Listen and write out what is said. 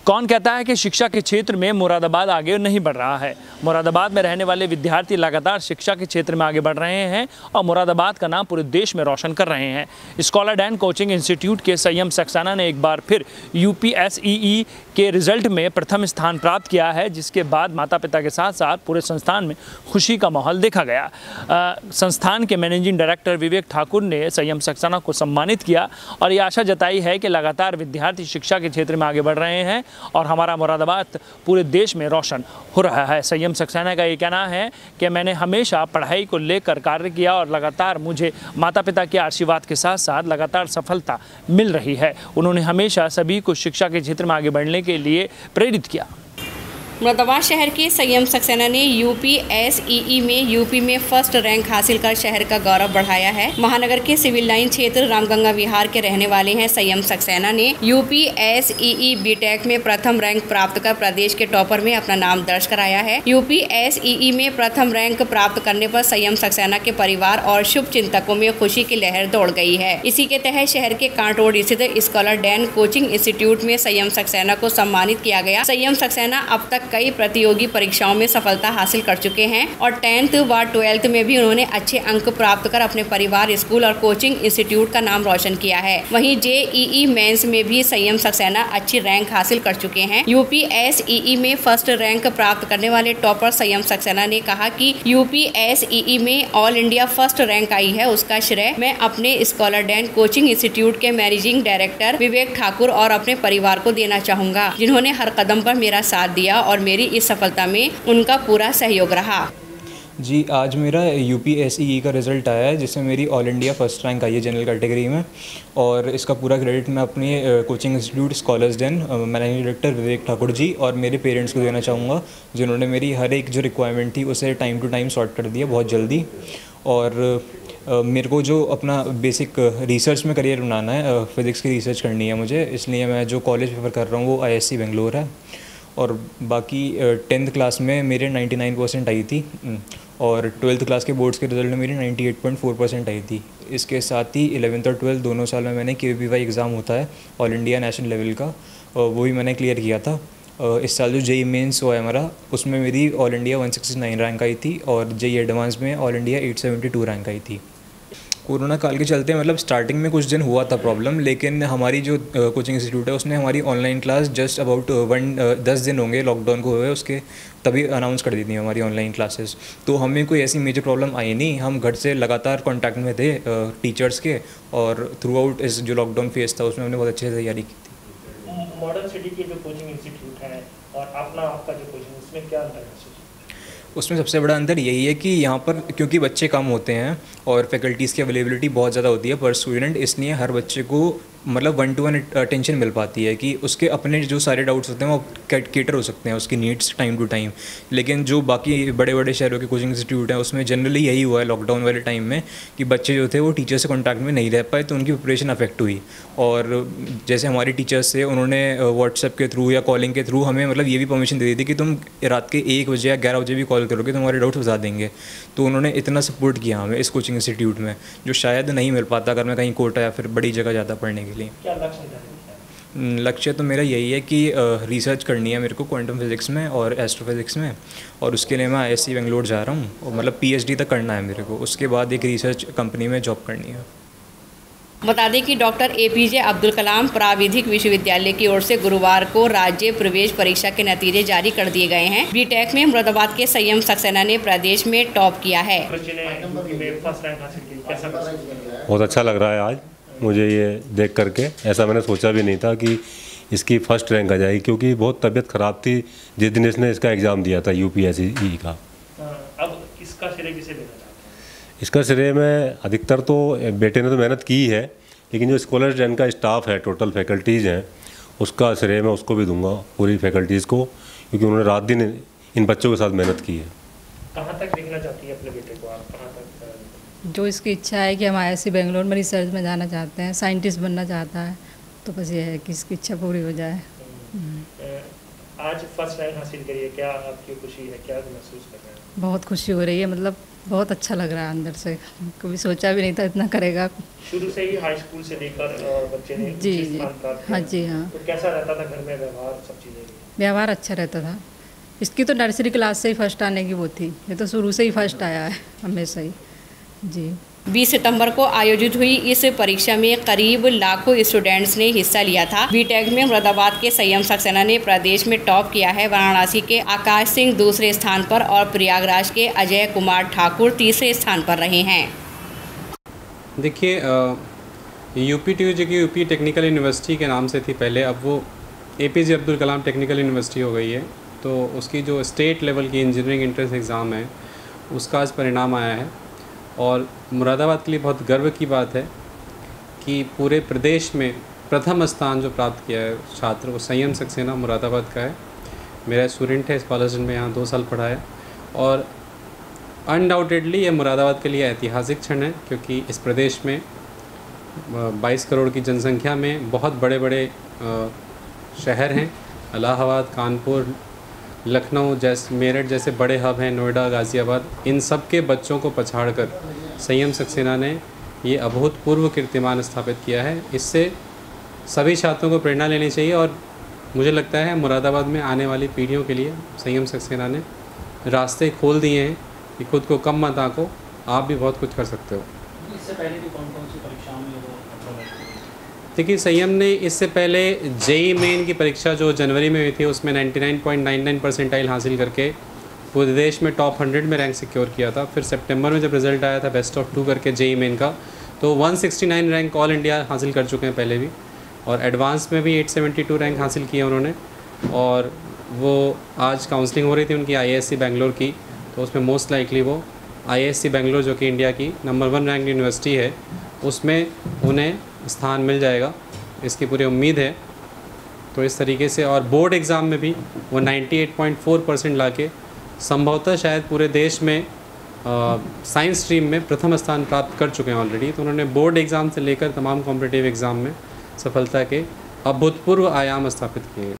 कौन कहता है कि शिक्षा के क्षेत्र में मुरादाबाद आगे नहीं बढ़ रहा है। मुरादाबाद में रहने वाले विद्यार्थी लगातार शिक्षा के क्षेत्र में आगे बढ़ रहे हैं और मुरादाबाद का नाम पूरे देश में रोशन कर रहे हैं। स्कॉलर डैन कोचिंग इंस्टीट्यूट के संयम सक्सेना ने एक बार फिर यूपीएसईई के रिजल्ट में प्रथम स्थान प्राप्त किया है, जिसके बाद माता पिता के साथ साथ पूरे संस्थान में खुशी का माहौल देखा गया। संस्थान के मैनेजिंग डायरेक्टर विवेक ठाकुर ने संयम सक्सेना को सम्मानित किया और ये आशा जताई है कि लगातार विद्यार्थी शिक्षा के क्षेत्र में आगे बढ़ रहे हैं और हमारा मुरादाबाद पूरे देश में रोशन हो रहा है। संयम सक्सेना का ये कहना है कि मैंने हमेशा पढ़ाई को लेकर कार्य किया और लगातार मुझे माता पिता के आशीर्वाद के साथ साथ लगातार सफलता मिल रही है। उन्होंने हमेशा सभी को शिक्षा के क्षेत्र में आगे बढ़ने के लिए प्रेरित किया। मुरादाबाद शहर के संयम सक्सेना ने यूपीएसईई में यूपी में फर्स्ट रैंक हासिल कर शहर का गौरव बढ़ाया है। महानगर के सिविल लाइन क्षेत्र रामगंगा विहार के रहने वाले हैं संयम सक्सेना ने यूपीएसईई बीटेक में प्रथम रैंक प्राप्त कर प्रदेश के टॉपर में अपना नाम दर्ज कराया है। यूपीएसईई में प्रथम रैंक प्राप्त करने पर संयम सक्सेना के परिवार और शुभ चिंतकों में खुशी की लहर दौड़ गई है। इसी के तहत शहर के कांट रोड स्थित स्कॉलर डैन कोचिंग इंस्टीट्यूट में संयम सक्सेना को सम्मानित किया गया। संयम सक्सेना अब तक कई प्रतियोगी परीक्षाओं में सफलता हासिल कर चुके हैं और 10th व 12th में भी उन्होंने अच्छे अंक प्राप्त कर अपने परिवार, स्कूल और कोचिंग इंस्टीट्यूट का नाम रोशन किया है। वहीं जेईई मेंस में भी संयम सक्सेना अच्छी रैंक हासिल कर चुके हैं। यूपीएसईई में फर्स्ट रैंक प्राप्त करने वाले टॉपर संयम सक्सेना ने कहा कि यूपीएसईई में ऑल इंडिया फर्स्ट रैंक आई है, उसका श्रेय मैं अपने स्कॉलर डैन कोचिंग इंस्टीट्यूट के मैनेजिंग डायरेक्टर विवेक ठाकुर और अपने परिवार को देना चाहूँगा, जिन्होंने हर कदम पर मेरा साथ दिया और मेरी इस सफलता में उनका पूरा सहयोग रहा। जी, आज मेरा यूपीएसईई का रिज़ल्ट आया है, जिसमें मेरी ऑल इंडिया फर्स्ट रैंक आई है जनरल कैटेगरी में, और इसका पूरा क्रेडिट मैं अपने coaching institute Scholars Den managing director Vivek Thakur ji और मेरे पेरेंट्स को देना चाहूँगा, जिन्होंने मेरी हर एक जो रिक्वायरमेंट थी उसे टाइम टू टाइम सॉर्ट कर दिया बहुत जल्दी। और मेरे को जो अपना बेसिक रिसर्च में करियर बनाना है, फ़िज़िक्स की रिसर्च करनी है मुझे, इसलिए मैं जो कॉलेज प्रेफर कर रहा हूँ वो आईएससी बेंगलोर है। और बाकी 10th क्लास में मेरे 99% आई थी और 12th क्लास के बोर्ड्स के रिज़ल्ट में मेरी 98.4% आई थी। इसके साथ ही 11th और 12th दोनों साल में मैंने केवीपीवाई एग्ज़ाम होता है ऑल इंडिया नेशनल लेवल का, वो भी मैंने क्लियर किया था। इस साल जो जेईई मेंस हुआ है हमारा, उसमें मेरी ऑल इंडिया 169 रैंक आई थी और जेईई एडवांस में ऑल इंडिया 872 रैंक आई थी। कोरोना काल के चलते मतलब स्टार्टिंग में कुछ दिन हुआ था प्रॉब्लम, लेकिन हमारी जो कोचिंग इंस्टीट्यूट है उसने हमारी ऑनलाइन क्लास जस्ट अबाउट 10 दिन होंगे लॉकडाउन को हुए उसके, तभी अनाउंस कर दी थी हमारी ऑनलाइन क्लासेस। तो हमें कोई ऐसी मेजर प्रॉब्लम आई नहीं, हम घर से लगातार कॉन्टैक्ट में थे टीचर्स के, और थ्रू आउट इस जो लॉकडाउन फेज था उसमें हमने बहुत अच्छे से तैयारी की थी। मॉडर्न सिटी के जो कोचिंग इंस्टीट्यूट है और आपका जो कोचिंग, उसमें क्या अंतर है? उसमें सबसे बड़ा अंतर यही है कि यहाँ पर क्योंकि बच्चे कम होते हैं और फैकल्टीज़ की अवेलेबिलिटी बहुत ज़्यादा होती है पर स्टूडेंट, इसलिए हर बच्चे को मतलब 1-to-1 अटेंशन मिल पाती है कि उसके अपने जो सारे डाउट्स होते हैं वो कैटर हो सकते हैं उसकी नीड्स टाइम टू टाइम। लेकिन जो बाकी बड़े बड़े शहरों के कोचिंग इंस्टीट्यूट हैं उसमें जनरली यही हुआ है लॉकडाउन वाले टाइम में कि बच्चे जो थे वो टीचर से कॉन्टैक्ट में नहीं रह पाए, तो उनकी प्रिपरेशन अफेक्ट हुई। और जैसे हमारे टीचर्स थे उन्होंने व्हाट्सएप के थ्रू या कॉलिंग के थ्रू हमें मतलब ये भी परमिशन दे दी थी कि तुम रात के 1 बजे या 11 बजे भी कॉल करोगे तो हमारे डाउट्स बता देंगे। तो उन्होंने इतना सपोर्ट किया हमें इस कोचिंग इंस्टीट्यूट में, जो शायद नहीं मिल पाता अगर मैं कहीं कोटा या फिर बड़ी जगह जाता पढ़ने के लिए। क्या लक्ष्य तो मेरा यही है कि रिसर्च करनी है मेरे को क्वांटम फिज़िक्स में और एस्ट्रोफिज़िक्स में, और उसके लिए मैं आईएससी बेंगलोर जा रहा हूँ और मतलब पीएचडी तक करना है मेरे को, उसके बाद एक रिसर्च कंपनी में जॉब करनी है। बता दें कि डॉक्टर एपीजे अब्दुल कलाम प्राविधिक विश्वविद्यालय की ओर से गुरुवार को राज्य प्रवेश परीक्षा के नतीजे जारी कर दिए गए हैं। बीटेक में मुरादाबाद के संयम सक्सेना ने प्रदेश में टॉप किया है। बहुत अच्छा लग रहा है आज मुझे ये देख करके, ऐसा मैंने सोचा भी नहीं था कि इसकी फर्स्ट रैंक आ जाएगी, क्योंकि बहुत तबीयत ख़राब थी जिस दिन इसने इसका एग्ज़ाम दिया था यूपीएसई का। अब इसका श्रेय किसे देना चाहते हैं? इसका श्रेय में अधिकतर तो बेटे ने तो मेहनत की है, लेकिन जो स्कॉलर डैन का स्टाफ है, टोटल फैकल्टीज़ हैं, उसका श्रेय मैं उसको भी दूंगा, पूरी फैकल्टीज़ को, क्योंकि उन्होंने रात दिन इन बच्चों के साथ मेहनत की है। कहाँ तक देखना चाहती है अपने बेटे को आप? कहाँ तक? जो इसकी इच्छा है कि हम आईआईएससी बेंगलोर में रिसर्च में जाना चाहते हैं, साइंटिस्ट बनना चाहता है, तो बस ये है कि इसकी इच्छा पूरी हो जाए। आज फर्स्ट रैंक हासिल करिए, क्या आपकी खुशी है, क्या महसूस कर रहे हैं? बहुत खुशी हो रही है, मतलब बहुत अच्छा लग रहा है अंदर से। कभी सोचा भी नहीं था इतना करेगा। शुरू से ही हाई स्कूल से लेकर बच्चे ने जी उच्च जी स्थान प्राप्त किया। हाँ जी हाँ। तो कैसा रहता था घर में व्यवहार, सब चीज़ें? व्यवहार अच्छा रहता था। इसकी तो नर्सरी क्लास से ही फर्स्ट आने की वो थी, ये तो शुरू से ही फर्स्ट आया है हमेशा ही जी। 20 सितंबर को आयोजित हुई इस परीक्षा में करीब लाखों स्टूडेंट्स ने हिस्सा लिया था। बीटेक में मुरादाबाद के संयम सक्सेना ने प्रदेश में टॉप किया है। वाराणसी के आकाश सिंह दूसरे स्थान पर और प्रयागराज के अजय कुमार ठाकुर तीसरे स्थान पर रहे हैं। देखिए, UP-TU जो कि यूपी टेक्निकल यूनिवर्सिटी के नाम से थी पहले, अब वो APJ Abdul Kalam technical university हो गई है। तो उसकी जो स्टेट लेवल की इंजीनियरिंग एंट्रेंस एग्ज़ाम है उसका आज परिणाम आया है और मुरादाबाद के लिए बहुत गर्व की बात है कि पूरे प्रदेश में प्रथम स्थान जो प्राप्त किया है छात्र, वो संयम सक्सेना मुरादाबाद का है। मेरा स्टूडेंट है, स्कॉलर्स में यहाँ 2 साल पढ़ा है और अनडाउटेडली ये मुरादाबाद के लिए ऐतिहासिक क्षण है, क्योंकि इस प्रदेश में 22 करोड़ की जनसंख्या में बहुत बड़े बड़े शहर हैं। इलाहाबाद, कानपुर, लखनऊ जैसे, मेरठ जैसे बड़े हब हैं, नोएडा, गाज़ियाबाद, इन सब के बच्चों को पछाड़कर संयम सक्सेना ने ये अभूतपूर्व कीर्तिमान स्थापित किया है। इससे सभी छात्रों को प्रेरणा लेनी चाहिए और मुझे लगता है मुरादाबाद में आने वाली पीढ़ियों के लिए संयम सक्सेना ने रास्ते खोल दिए हैं कि खुद को कम मत आंको, आप भी बहुत कुछ कर सकते हो। इससे पहले भी कौन कौन सी परीक्षाओं में देखिए, संयम ने इससे पहले JEE मेन की परीक्षा जो जनवरी में हुई थी उसमें 99.99 परसेंटाइल हासिल करके पूरे देश में टॉप 100 में रैंक सिक्योर किया था। फिर सितंबर में जब रिज़ल्ट आया था बेस्ट ऑफ 2 करके JEE मेन का, तो 169 रैंक ऑल इंडिया हासिल कर चुके हैं पहले भी, और एडवांस में भी 872 रैंक हासिल किए उन्होंने। और वो आज काउंसलिंग हो रही थी उनकी IISc बेंगलोर की, तो उसमें मोस्ट लाइकली वो IISc बेंगलोर जो कि इंडिया की नंबर 1 रैंक यूनिवर्सिटी है उसमें उन्हें स्थान मिल जाएगा, इसकी पूरी उम्मीद है। तो इस तरीके से, और बोर्ड एग्ज़ाम में भी वो 98.4% लाके संभवतः शायद पूरे देश में साइंस स्ट्रीम में प्रथम स्थान प्राप्त कर चुके हैं ऑलरेडी। तो उन्होंने बोर्ड एग्ज़ाम से लेकर तमाम कॉम्पिटिटिव एग्ज़ाम में सफलता के अभूतपूर्व आयाम स्थापित किए।